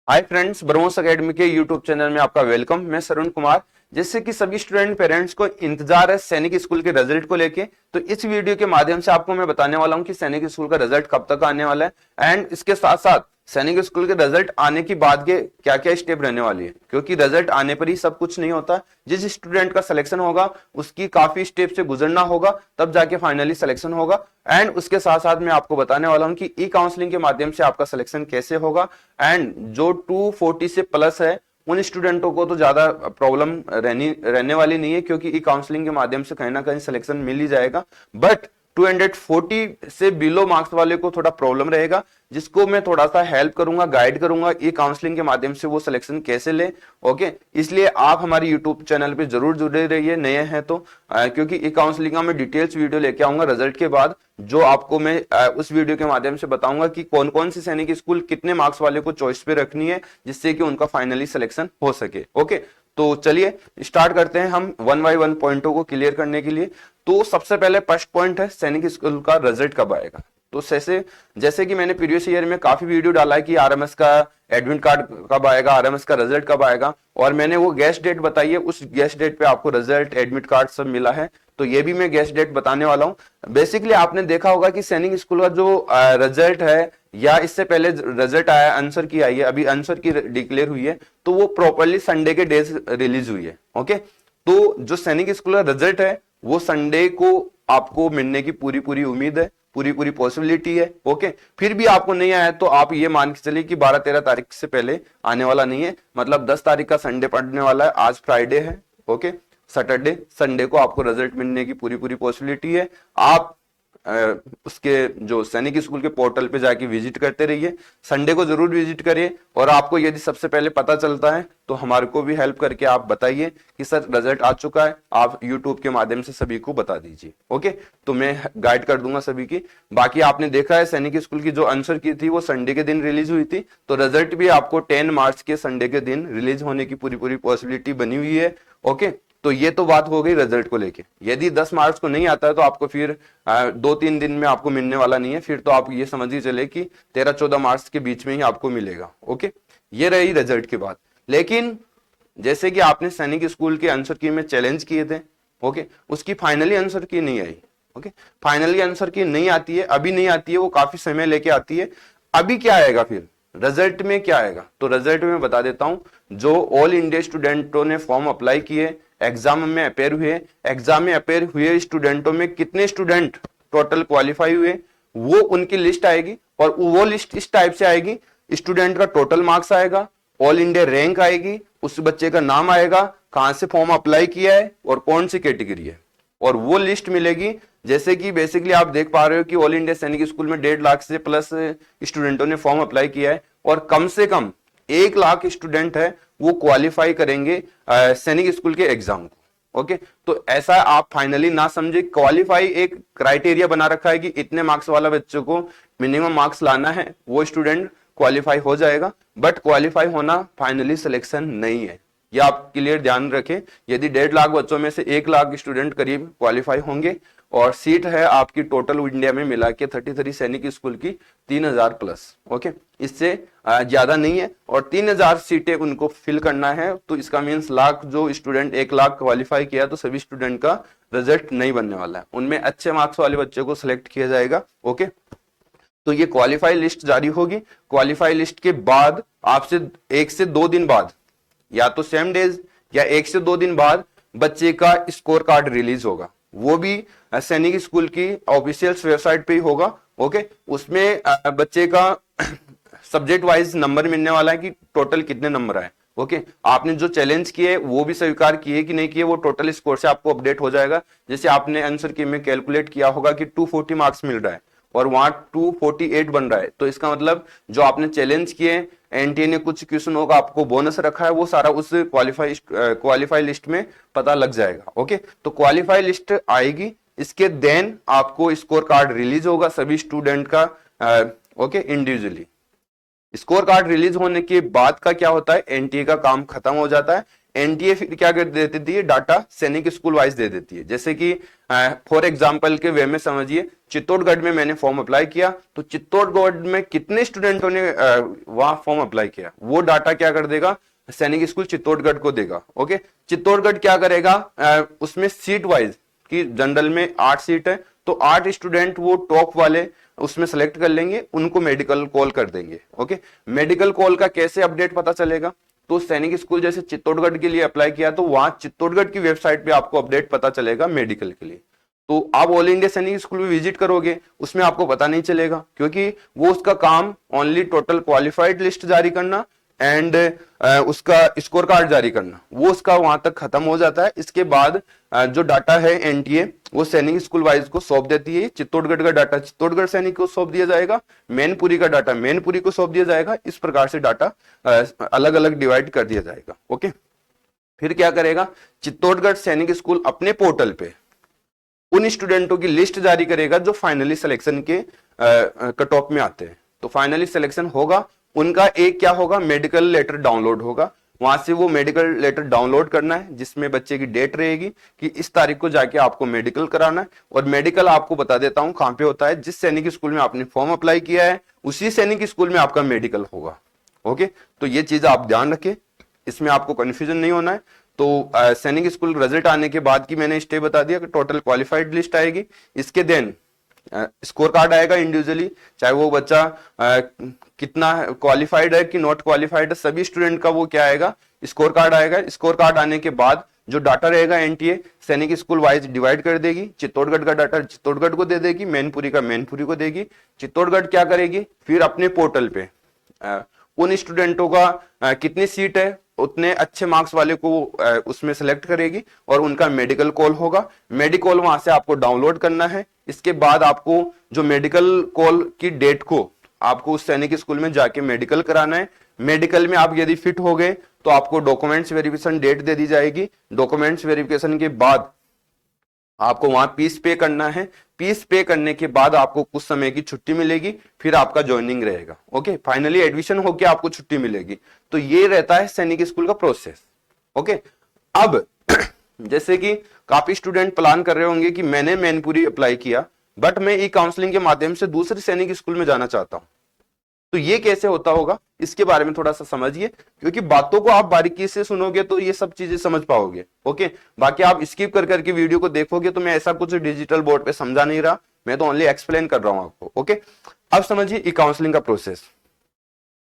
Hi friends, BrahMos academy के YouTube channel में आपका वेलकम। मैं सरुण कुमार। जैसे कि सभी स्टूडेंट पेरेंट्स को इंतजार है सैनिक स्कूल के रिजल्ट को लेके, तो इस वीडियो के माध्यम से आपको मैं बताने वाला हूं कि सैनिक स्कूल का रिजल्ट कब तक आने वाला है एंड इसके साथ साथ सैनिक स्कूल के रिजल्ट आने की बाद के क्या क्या स्टेप रहने वाली है, क्योंकि रिजल्ट आने पर ही सब कुछ नहीं होता। जिस स्टूडेंट का सिलेक्शन होगा उसकी काफी स्टेप से गुजरना होगा, तब जाके फाइनली सिलेक्शन होगा। एंड उसके साथ साथ मैं आपको बताने वाला हूं कि ई काउंसलिंग के माध्यम से आपका सिलेक्शन कैसे होगा। एंड जो 240 से प्लस है उन स्टूडेंटों को तो ज्यादा प्रॉब्लम रहने वाली नहीं है, क्योंकि ई काउंसलिंग के माध्यम से कहीं ना कहीं सिलेक्शन मिल ही जाएगा। बट 240 से बिलो मार्क्स वाले को थोड़ा प्रॉब्लम रहेगा, जिसको मैं थोड़ा सा हेल्प करूंगा, गाइड करूंगा ई काउंसलिंग के माध्यम से वो सिलेक्शन कैसे ले। ओके, इसलिए आप हमारे यूट्यूब चैनल पे जरूर जुड़े रहिए नए हैं तो, क्योंकि ई काउंसलिंग का मैं डिटेल्स वीडियो लेके आऊंगा रिजल्ट के बाद, जो आपको मैं उस वीडियो के माध्यम से बताऊंगा कि कौन कौन सी सैनिक स्कूल कितने मार्क्स वाले को चॉइस पे रखनी है, जिससे कि उनका फाइनली सिलेक्शन हो सके। ओके, तो चलिए स्टार्ट करते हैं हम वन बाय वन पॉइंटों को क्लियर करने के लिए। तो सबसे पहले फर्स्ट पॉइंट है सैनिक स्कूल का रिजल्ट कब आएगा। तो जैसे कि मैंने प्रीवियस ईयर में काफी वीडियो डाला है कि आरएमएस का एडमिट कार्ड कब आएगा, आरएमएस का रिजल्ट कब आएगा, और मैंने वो गेस्ट डेट बताई है। उस गेस्ट डेट पे आपको रिजल्ट, एडमिट कार्ड सब मिला है, तो ये भी मैं गेस्ट डेट बताने वाला हूं। बेसिकली आपने देखा होगा कि सैनिक स्कूल का जो रिजल्ट है, या इससे पहले रिजल्ट आया, आंसर की आई है, अभी आंसर की डिक्लेयर हुई है, तो वो प्रॉपरली संडे के डेज रिलीज हुई है। ओके, तो जो सैनिक स्कूल का रिजल्ट है वो संडे को आपको मिलने की पूरी पूरी उम्मीद है, पूरी पूरी पॉसिबिलिटी है। ओके, फिर भी आपको नहीं आया तो आप ये मान के चलिए कि 12-13 तारीख से पहले आने वाला नहीं है, मतलब 10 तारीख का संडे पड़ने वाला है। आज फ्राइडे है, ओके, सैटरडे संडे को आपको रिजल्ट मिलने की पूरी पूरी पॉसिबिलिटी है। आप उसके जो सैनिक स्कूल के पोर्टल पे जाके विजिट करते रहिए, संडे को जरूर विजिट करिए, और आपको यदि सबसे पहले पता चलता है तो हमारे को भी हेल्प करके आप बताइए कि सर रिजल्ट आ चुका है, आप यूट्यूब के माध्यम से सभी को बता दीजिए। ओके, तो मैं गाइड कर दूंगा सभी की। बाकी आपने देखा है सैनिक स्कूल की जो आंसर की थी वो संडे के दिन रिलीज हुई थी, तो रिजल्ट भी आपको 10 मार्च के संडे के दिन रिलीज होने की पूरी पूरी पॉसिबिलिटी बनी हुई है। ओके, तो ये तो बात हो गई रिजल्ट को लेके। यदि 10 मार्च को नहीं आता है तो आपको फिर 2-3 दिन में आपको मिलने वाला नहीं है, फिर तो आप ये समझ ही चले कि 13-14 मार्च के बीच में ही आपको मिलेगा। ओके, ये रही रिजल्ट की बात। लेकिन जैसे कि आपने सैनिक स्कूल के आंसर की में चैलेंज किए थे, ओके, उसकी फाइनली आंसर की नहीं आई। ओके, फाइनली आंसर की नहीं आती है, अभी नहीं आती है, वो काफी समय लेके आती है। अभी क्या आएगा फिर रिजल्ट में, क्या आएगा? तो रिजल्ट में बता देता हूं, जो ऑल इंडिया स्टूडेंटों ने फॉर्म अप्लाई किए, एग्जाम में अपेयर हुए, एग्जाम में अपेयर हुए स्टूडेंटों में कितने स्टूडेंट टोटल क्वालिफाई हुए, वो उनकी लिस्ट आएगी। और वो लिस्ट इस टाइप से आएगी, स्टूडेंट का टोटल मार्क्स आएगा, ऑल इंडिया रैंक आएगी, उस बच्चे का नाम आएगा, कहां से फॉर्म अप्लाई किया है और कौन सी कैटेगरी है, और वो लिस्ट मिलेगी। जैसे कि बेसिकली आप देख पा रहे हो कि ऑल इंडिया सैनिक स्कूल में 1.5 लाख से प्लस स्टूडेंटों ने फॉर्म अप्लाई किया है, और कम से कम 1 लाख स्टूडेंट है वो क्वालिफाई करेंगे सैनिक स्कूल के एग्जाम को। ओके, तो ऐसा आप फाइनली ना समझे, क्वालिफाई एक क्राइटेरिया बना रखा है कि इतने मार्क्स वाला बच्चों को मिनिमम मार्क्स लाना है, वो स्टूडेंट क्वालिफाई हो जाएगा। बट क्वालिफाई होना फाइनली सिलेक्शन नहीं है, ये आप क्लियर ध्यान रखें। यदि 1.5 लाख बच्चों में से 1 लाख स्टूडेंट करीब क्वालिफाई होंगे, और सीट है आपकी टोटल इंडिया में मिला के 33 सैनिक स्कूल की 3000 प्लस। ओके, इससे ज्यादा नहीं है, और 3000 सीटें उनको फिल करना है, तो इसका मीन्स लाख जो स्टूडेंट 1 लाख क्वालिफाई किया, तो सभी स्टूडेंट का रिजल्ट नहीं बनने वाला है, उनमें अच्छे मार्क्स वाले बच्चों को सिलेक्ट किया जाएगा। ओके, तो ये क्वालिफाई लिस्ट जारी होगी। क्वालिफाई लिस्ट के बाद आपसे 1 से 2 दिन बाद, या तो सेम डेज या 1 से 2 दिन बाद बच्चे का स्कोर कार्ड रिलीज होगा। वो भी सैनिक स्कूल की ऑफिशियल वेबसाइट पे ही होगा। ओके, उसमें बच्चे का सब्जेक्ट वाइज नंबर मिलने वाला है कि टोटल कितने नंबर आए। ओके, आपने जो चैलेंज किए वो भी स्वीकार किए कि नहीं किए, वो टोटल स्कोर से आपको अपडेट हो जाएगा। जैसे आपने आंसर की में कैलकुलेट किया होगा कि 240 मार्क्स मिल रहा है और वहां 248 बन रहा है, तो इसका मतलब जो आपने चैलेंज किए, एनटीए ने कुछ क्वेश्चनों का आपको बोनस रखा है, वो सारा उस क्वालिफाई लिस्ट में पता लग जाएगा। ओके, तो क्वालिफाई लिस्ट आएगी, इसके देन आपको स्कोर कार्ड रिलीज होगा सभी स्टूडेंट का। Okay, individually score card release होने के बाद का क्या होता है, एनटीए का काम खत्म हो जाता है। एनटीए फिर क्या कर देती थी, डाटा सैनिक स्कूल वाइज दे देती है। जैसे कि फॉर एग्जांपल के वे में समझिए, चित्तौड़गढ़ में मैंने फॉर्म अप्लाई किया, तो चित्तौड़गढ़ में कितने स्टूडेंटों ने वहां फॉर्म अप्लाई किया, वो डाटा क्या कर देगा, सैनिक स्कूल चित्तौड़गढ़ को देगा। ओके, चित्तौड़गढ़ क्या करेगा, उसमें सीट वाइज कि जनरल में 8 सीट है, तो 8 स्टूडेंट वो टॉप वाले उसमें सेलेक्ट कर लेंगे, उनको मेडिकल कॉल कर देंगे। ओके, मेडिकल कॉल का कैसे अपडेट पता चलेगा, तो सैनिक स्कूल जैसे चित्तौड़गढ़ के लिए अप्लाई किया तो वहां चित्तौड़गढ़ की वेबसाइट पे आपको अपडेट पता चलेगा मेडिकल के लिए। तो आप ऑल इंडिया सैनिक स्कूल में विजिट करोगे, उसमें आपको पता नहीं चलेगा, क्योंकि वो उसका काम ओनली टोटल क्वालिफाइड लिस्ट जारी करना एंड उसका स्कोर कार्ड जारी करना, वो उसका वहां तक खत्म हो जाता है। इसके बाद जो डाटा है एनटीए वो सैनिक स्कूल वाइज को सौंप देती है। चित्तौड़गढ़ का डाटा चित्तौड़गढ़ सैनिक को सौंप दिया जाएगा, मैनपुरी का डाटा मैनपुरी को सौंप दिया जाएगा। इस प्रकार से डाटा अलग अलग डिवाइड कर दिया जाएगा। ओके, फिर क्या करेगा, चित्तौड़गढ़ सैनिक स्कूल अपने पोर्टल पे उन स्टूडेंटों की लिस्ट जारी करेगा जो फाइनली सिलेक्शन के कट ऑफ में आते हैं। तो फाइनली सिलेक्शन होगा, उनका एक क्या होगा, मेडिकल लेटर डाउनलोड होगा, वहां से वो मेडिकल लेटर डाउनलोड करना है जिसमें बच्चे की डेट रहेगी कि इस तारीख को जाके आपको मेडिकल कराना है। और मेडिकल आपको बता देता हूं कहां पे होता है, जिस सैनिक स्कूल में आपने फॉर्म अप्लाई किया है उसी सैनिक स्कूल में आपका मेडिकल होगा। ओके, तो ये चीज आप ध्यान रखें, इसमें आपको कंफ्यूजन नहीं होना है। तो सैनिक स्कूल रिजल्ट आने के बाद की मैंने स्टेप बता दिया कि टोटल क्वालिफाइड लिस्ट आएगी, इसके देन स्कोर कार्ड आएगा इंडिविजुअली, चाहे वो बच्चा कितना क्वालिफाइड है कि नॉट क्वालिफाइड है, सभी स्टूडेंट का वो क्या आएगा, स्कोर कार्ड आएगा। स्कोर कार्ड आने के बाद जो डाटा रहेगा एनटीए सैनिक स्कूल वाइज डिवाइड कर देगी, चित्तौड़गढ़ का डाटा चित्तौड़गढ़ को दे देगी, मैनपुरी का मैनपुरी को देगी। चित्तौड़गढ़ क्या करेगी, फिर अपने पोर्टल पे उन स्टूडेंटों का कितनी सीट है उतने अच्छे मार्क्स वाले को उसमें सेलेक्ट करेगी और उनका मेडिकल कॉल होगा। मेडिकल वहां से आपको डाउनलोड करना है। इसके बाद आपको जो मेडिकल कॉल की डेट को आपको उस सैनिक स्कूल में जाके मेडिकल कराना है। मेडिकल में आप यदि फिट हो गए तो आपको डॉक्यूमेंट्स वेरिफिकेशन डेट दे दी जाएगी। डॉक्यूमेंट्स वेरिफिकेशन के बाद आपको वहां फीस पे करना है। फीस पे करने के बाद आपको कुछ समय की छुट्टी मिलेगी, फिर आपका ज्वाइनिंग रहेगा। ओके, फाइनली एडमिशन होके आपको छुट्टी मिलेगी। तो ये रहता है सैनिक स्कूल का प्रोसेस। ओके, अब जैसे कि काफी स्टूडेंट प्लान कर रहे होंगे कि मैंने मैनपुरी अप्लाई किया बट मैं ई काउंसलिंग के माध्यम से दूसरे सैनिक स्कूल में जाना चाहता हूं, तो ये कैसे होता होगा, इसके बारे में थोड़ा सा समझिए, क्योंकि बातों को आप बारीकी से सुनोगे तो ये सब चीजें समझ पाओगे। ओके, बाकी आप स्किप कर करके वीडियो को देखोगे तो मैं ऐसा कुछ डिजिटल बोर्ड पे समझा नहीं रहा, मैं तो ओनली एक्सप्लेन कर रहा हूं आपको। ओके, अब समझिए ई काउंसलिंग का प्रोसेस।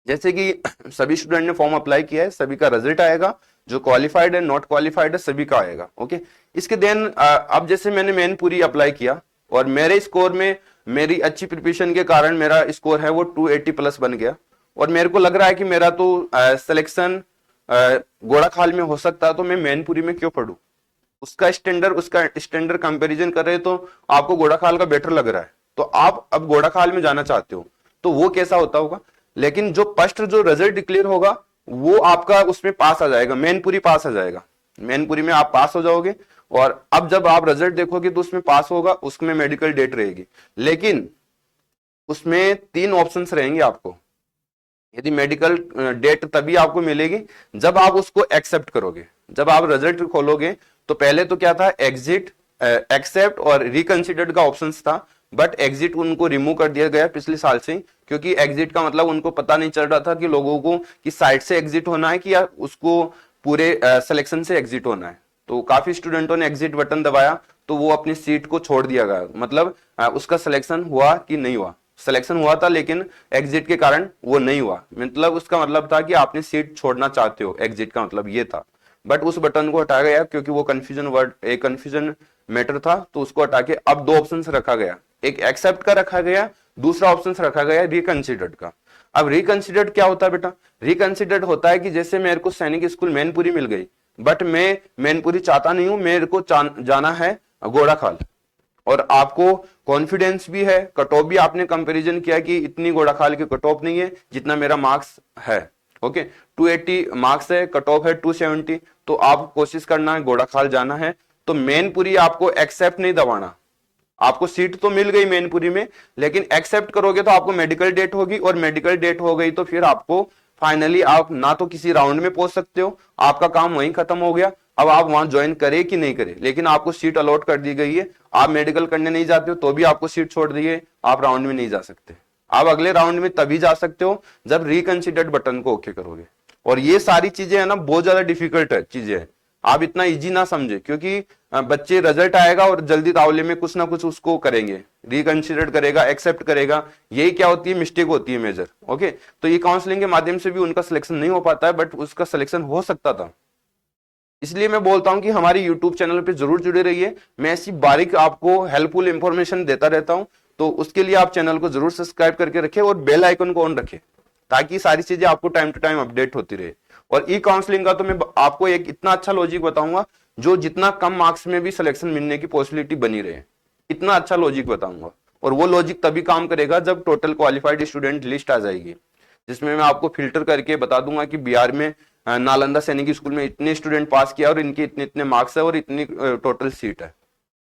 जैसे कि सभी स्टूडेंट ने फॉर्म अप्लाई किया है, सभी का रिजल्ट आएगा, जो क्वालिफाइड है नॉट क्वालिफाइड है सभी का आएगा। ओके, इसके देन अब जैसे मैंने मैनपुरी अप्लाई किया और मेरे स्कोर में मेरी अच्छी प्रिपरेशन के कारण मेरा स्कोर है वो 280 प्लस बन गया और मेरे को लग रहा है कि मेरा तो सिलेक्शन घोड़ाखाल में हो सकता है, तो मैं मैनपुरी में क्यों पढ़ूं। उसका स्टैंडर्ड कंपैरिजन कर रहे तो आपको घोड़ाखाल का बेटर लग रहा है, तो आप अब घोड़ाखाल में जाना चाहते हो, तो वो कैसा होता होगा। लेकिन जो फर्स्ट जो रिजल्ट डिक्लेयर होगा वो आपका उसमें पास आ जाएगा, मैनपुरी पास आ जाएगा, मैनपुरी में आप पास हो जाओगे। और अब जब आप रिजल्ट देखोगे तो उसमें पास होगा, उसमें मेडिकल डेट रहेगी, लेकिन उसमें 3 ऑप्शंस रहेंगे आपको। यदि मेडिकल डेट तभी आपको मिलेगी जब आप उसको एक्सेप्ट करोगे। जब आप रिजल्ट खोलोगे तो पहले तो क्या था, एग्जिट, एक्सेप्ट और रिकंसिडर्ड का ऑप्शन था, बट एग्जिट उनको रिमूव कर दिया गया पिछले साल से, क्योंकि एग्जिट का मतलब उनको पता नहीं चल रहा था कि लोगों को कि साइट से एग्जिट होना है कि या उसको पूरे सिलेक्शन से एग्जिट होना है। तो काफी स्टूडेंटों ने एग्जिट बटन दबाया तो वो अपनी सीट को छोड़ दिया गया, मतलब उसका सिलेक्शन हुआ कि नहीं हुआ, सिलेक्शन हुआ था लेकिन एग्जिट के कारण वो नहीं हुआ, मतलब उसका मतलब था कि आपने सीट छोड़ना चाहते हो, एग्जिट का मतलब ये था। बट उस बटन को हटाया गया क्योंकि वो कंफ्यूजन वर्ड, एक कंफ्यूजन मैटर था, तो उसको हटा के अब 2 ऑप्शंस रखा गया, एक एक्सेप्ट का रखा गया, दूसरा ऑप्शन रखा गया रिकंसिडर्ड का। अब रिकंसिडर्ड क्या होता है बेटा, रिकंसिडर्ड होता है कि जैसे मेरे को सैनिक स्कूल मैनपुरी मिल गई बट मैं मैनपुरी चाहता नहीं हूं, मेरे को जाना है घोड़ाखाल, और आपको कॉन्फिडेंस भी है, कट ऑफ भी आपने कंपैरिजन किया कि इतनी घोड़ाखाल की कट ऑफ नहीं है जितना मेरा मार्क्स है। ओके, 280 मार्क्स है, कट ऑफ है 270, तो आप कोशिश करना है घोड़ाखाल जाना है, तो मैनपुरी आपको एक्सेप्ट नहीं दबाना। आपको सीट तो मिल गई मैनपुरी में, लेकिन एक्सेप्ट करोगे तो आपको मेडिकल डेट होगी, और मेडिकल डेट हो गई तो फिर आपको फाइनली आप ना तो किसी राउंड में पहुंच सकते हो, आपका काम वहीं खत्म हो गया। अब आप वहां ज्वाइन करे कि नहीं करे, लेकिन आपको सीट अलॉट कर दी गई है। आप मेडिकल करने नहीं जाते हो तो भी आपको सीट छोड़ दी है, आप राउंड में नहीं जा सकते। आप अगले राउंड में तभी जा सकते हो जब रिकंसिडर्ड बटन को ओके करोगे। और ये सारी चीजें है ना बहुत ज्यादा डिफिकल्ट है चीजें है, आप इतना इजी ना समझे, क्योंकि बच्चे रिजल्ट आएगा और जल्दी तावले में कुछ ना कुछ उसको करेंगे, रिकंसिडर करेगा, एक्सेप्ट करेगा, यही क्या होती है, मिस्टेक होती है मेजर। ओके, तो ये काउंसलिंग के माध्यम से भी उनका सिलेक्शन नहीं हो पाता है, बट उसका सिलेक्शन हो सकता था। इसलिए मैं बोलता हूं कि हमारे यूट्यूब चैनल पे जरूर जुड़े रहिए, मैं ऐसी बारीक आपको हेल्पफुल इंफॉर्मेशन देता रहता हूं। तो उसके लिए आप चैनल को जरूर सब्सक्राइब करके रखें और बेल आइकन को ऑन रखें, ताकि सारी चीजें आपको टाइम टू टाइम अपडेट होती रहे। और ई काउंसलिंग का तो मैं आपको एक इतना अच्छा लॉजिक बताऊंगा जो जितना कम मार्क्स में भी सिलेक्शन मिलने की पॉसिबिलिटी बनी रहे, इतना अच्छा लॉजिक बताऊंगा। और वो लॉजिक तभी काम करेगा जब टोटल क्वालिफाइड स्टूडेंट लिस्ट आ जाएगी, जिसमें मैं आपको फिल्टर करके बता दूंगा कि बिहार में नालंदा सैनिक स्कूल में इतने स्टूडेंट पास किया और इनके इतने इतने मार्क्स है और इतनी टोटल सीट है।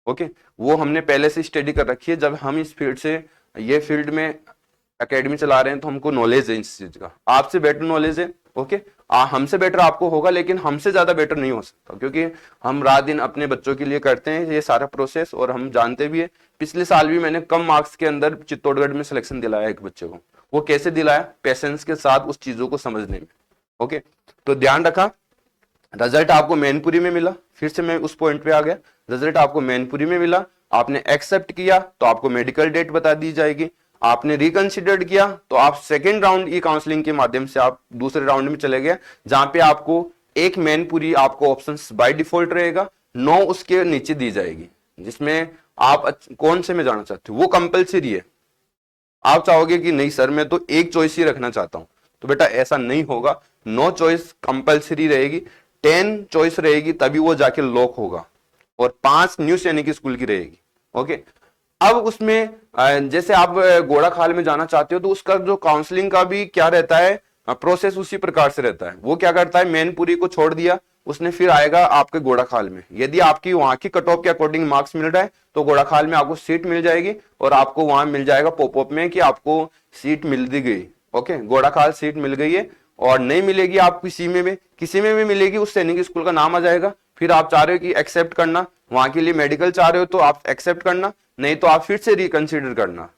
ओके, वो हमने पहले से स्टडी कर रखी है। जब हम इस फील्ड से, ये फील्ड में एकेडमी चला रहे हैं तो हमको नॉलेज है इस चीज का, आपसे बेटर नॉलेज है। ओके, हमसे बेटर आपको होगा, लेकिन हमसे ज्यादा बेटर नहीं हो सकता, क्योंकि हम रात दिन अपने बच्चों के लिए करते हैं ये सारा प्रोसेस, और हम जानते भी है। पिछले साल भी मैंने कम मार्क्स के अंदर चित्तौड़गढ़ में सिलेक्शन दिलाया एक बच्चे को। वो कैसे दिलाया, पेशेंस के साथ उस चीजों को समझने में। ओके, तो ध्यान रखा, रिजल्ट आपको मैनपुरी में मिला, फिर से मैं उस पॉइंट पे आ गया, रिजल्ट आपको मैनपुरी में मिला, आपने एक्सेप्ट किया तो आपको मेडिकल डेट बता दी जाएगी, आपने रिकंसिडर्ड किया तो आप सेकेंड राउंड ई काउंसलिंग के माध्यम से आप दूसरे राउंड में चले गए, जहां पे आपको एक मैनपुरी आपको ऑप्शन बाय डिफॉल्ट रहेगा, 9 उसके नीचे दी जाएगी, जिसमें आप कौन से में जाना चाहते हो वो कंपलसरी है। आप चाहोगे कि नहीं सर मैं तो एक चॉइस ही रखना चाहता हूं, तो बेटा ऐसा नहीं होगा, 9 चॉइस कंपलसरी रहेगी, 10 चॉइस रहेगी तभी वो जाके लॉक होगा, और 5 न्यू सैनिक स्कूल की रहेगी। ओके, अब उसमें जैसे आप घोड़ा खाल में जाना चाहते हो तो उसका जो काउंसलिंग का भी क्या रहता है, प्रोसेस उसी प्रकार से रहता है। वो क्या करता है, मैनपुरी को छोड़ दिया उसने, फिर आएगा आपके घोड़ा खाल में। यदि आपकी वहां की कट ऑफ के अकॉर्डिंग मार्क्स मिल रहा है तो घोड़ा खाल में आपको सीट मिल जाएगी, और आपको वहां मिल जाएगा पॉपअप में कि आपको सीट मिल दी गई। ओके, घोड़ा खाल सीट मिल गई है, और नहीं मिलेगी आप किसी में भी मिलेगी, उस सैनिक स्कूल का नाम आ जाएगा। फिर आप चाह रहे हो कि एक्सेप्ट करना, वहां के लिए मेडिकल चाह रहे हो तो आप एक्सेप्ट करना, नहीं तो आप फिर से रिकंसिडर करना,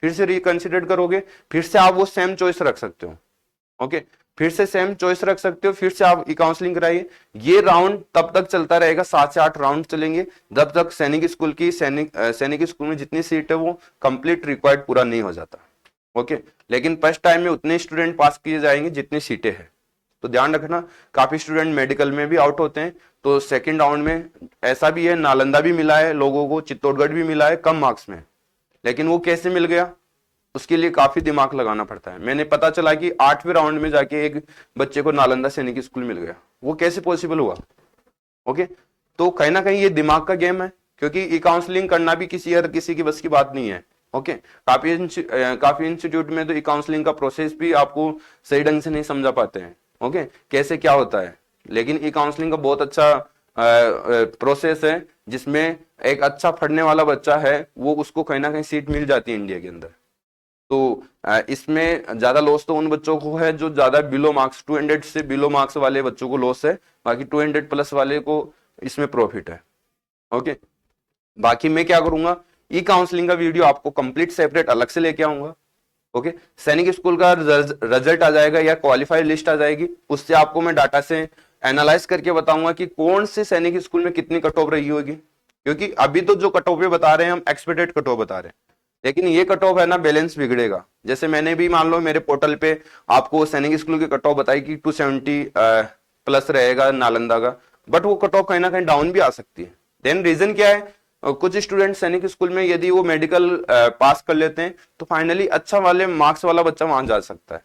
फिर से रिकंसिडर करोगे, फिर से आप वो सेम चॉइस रख सकते हो। ओके, फिर से सेम चॉइस रख सकते हो, फिर से आप ई काउंसलिंग कराइए। ये राउंड तब तक चलता रहेगा, 7 से 8 राउंड चलेंगे, जब तक सैनिक स्कूल की सैनिक स्कूल में जितनी सीट है वो कंप्लीट रिक्वायर्ड पूरा नहीं हो जाता। ओके, लेकिन फर्स्ट टाइम में उतने स्टूडेंट पास किए जाएंगे जितनी सीटें हैं। तो ध्यान रखना, काफी स्टूडेंट मेडिकल में भी आउट होते हैं, तो सेकंड राउंड में ऐसा भी है, नालंदा भी मिला है लोगों को, चित्तौड़गढ़ भी मिला है कम मार्क्स में, लेकिन वो कैसे मिल गया उसके लिए काफी दिमाग लगाना पड़ता है। मैंने पता चला कि 8वें राउंड में जाके एक बच्चे को नालंदा सैनिक स्कूल मिल गया, वो कैसे पॉसिबल हुआ। ओके, तो कहीं ना कहीं ये दिमाग का गेम है, क्योंकि ई काउंसलिंग करना भी किसी की बस की बात नहीं है। ओके, काफी इंस्टीट्यूट में तो ई काउंसलिंग का प्रोसेस भी आपको सही ढंग से नहीं समझा पाते हैं। ओके, कैसे क्या होता है, लेकिन ई काउंसलिंग का बहुत अच्छा प्रोसेस है, जिसमें एक अच्छा पढ़ने वाला बच्चा है वो उसको कहीं ना कहीं सीट मिल जाती है इंडिया के अंदर। तो इसमें ज्यादा लॉस तो उन बच्चों को है जो ज्यादा बिलो मार्क्स, 200 से बिलो मार्क्स वाले बच्चों को लॉस है, बाकी 200 प्लस वाले को इसमें प्रॉफिट है। ओके, बाकी मैं क्या करूंगा, ई काउंसलिंग का वीडियो आपको कंप्लीट सेपरेट अलग से लेके आऊंगा। ओके, सैनिक स्कूल का रिजल्ट आ जाएगा या क्वालिफाइड लिस्ट आ जाएगी, उससे आपको मैं डाटा से एनालाइज करके बताऊंगा कि कौन से सैनिक स्कूल में कितनी कट ऑफ रही होगी, क्योंकि अभी तो जो कट ऑफ बता रहे हैं हम एक्सपेक्टेड कट ऑफ बता रहे हैं, लेकिन ये कट ऑफ है ना बैलेंस बिगड़ेगा। जैसे मैंने भी मान लो मेरे पोर्टल पे आपको सैनिक स्कूल की कट ऑफ बताई कि 270 प्लस रहेगा नालंदा का, बट वो कट ऑफ कहीं ना कहीं डाउन भी आ सकती है। देन रीजन क्या है, कुछ स्टूडेंट सैनिक स्कूल में यदि वो मेडिकल पास कर लेते हैं तो फाइनली अच्छा वाले मार्क्स वाला बच्चा वहां जा सकता है।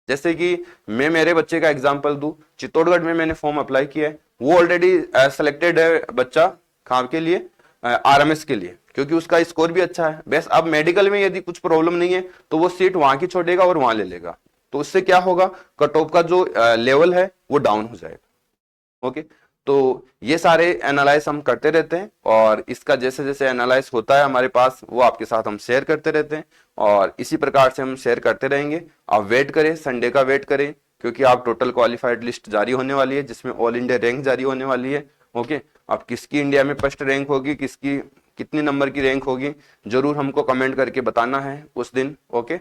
जैसे कि मैं मेरे बच्चे का एग्जांपल दूं, चित्तौड़गढ़ में मैंने फॉर्म अप्लाई किया है, वो ऑलरेडी सिलेक्टेड है बच्चा काम के लिए, आरएमएस के लिए, क्योंकि उसका स्कोर भी अच्छा है। बस अब मेडिकल में यदि कुछ प्रॉब्लम नहीं है तो वो सीट वहां की छोड़ेगा और वहां ले लेगा, तो उससे क्या होगा, कट ऑफ का जो लेवल है वो डाउन हो जाएगा। ओके, तो ये सारे एनालाइज हम करते रहते हैं, और इसका जैसे जैसे एनालाइज होता है हमारे पास वो आपके साथ हम शेयर करते रहते हैं, और इसी प्रकार से हम शेयर करते रहेंगे। आप वेट करें, संडे का वेट करें, क्योंकि आप टोटल क्वालिफाइड लिस्ट जारी होने वाली है जिसमें ऑल इंडिया रैंक जारी होने वाली है। ओके, अब किसकी इंडिया में फर्स्ट रैंक होगी, किसकी कितनी नंबर की रैंक होगी, जरूर हमको कमेंट करके बताना है उस दिन। ओके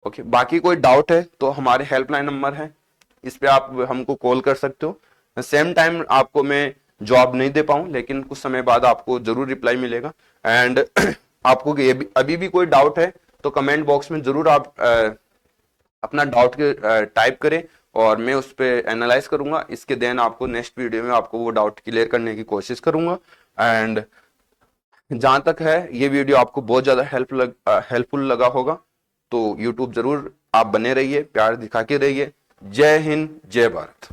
ओके, बाकी कोई डाउट है तो हमारे हेल्पलाइन नंबर है, इस पे आप हमको कॉल कर सकते हो। सेम टाइम आपको मैं जॉब नहीं दे पाऊं, लेकिन कुछ समय बाद आपको जरूर रिप्लाई मिलेगा। एंड आपको अभी भी कोई डाउट है तो कमेंट बॉक्स में जरूर आप अपना डाउट के टाइप करें और मैं उस पर एनालाइज करूंगा। इसके देन आपको नेक्स्ट वीडियो में आपको वो डाउट क्लियर करने की कोशिश करूंगा। एंड जहां तक है ये वीडियो आपको बहुत ज्यादा हेल्पफुल लगा होगा तो यूट्यूब जरूर आप बने रहिए, प्यार दिखा के रहिए। जय हिंद, जय भारत।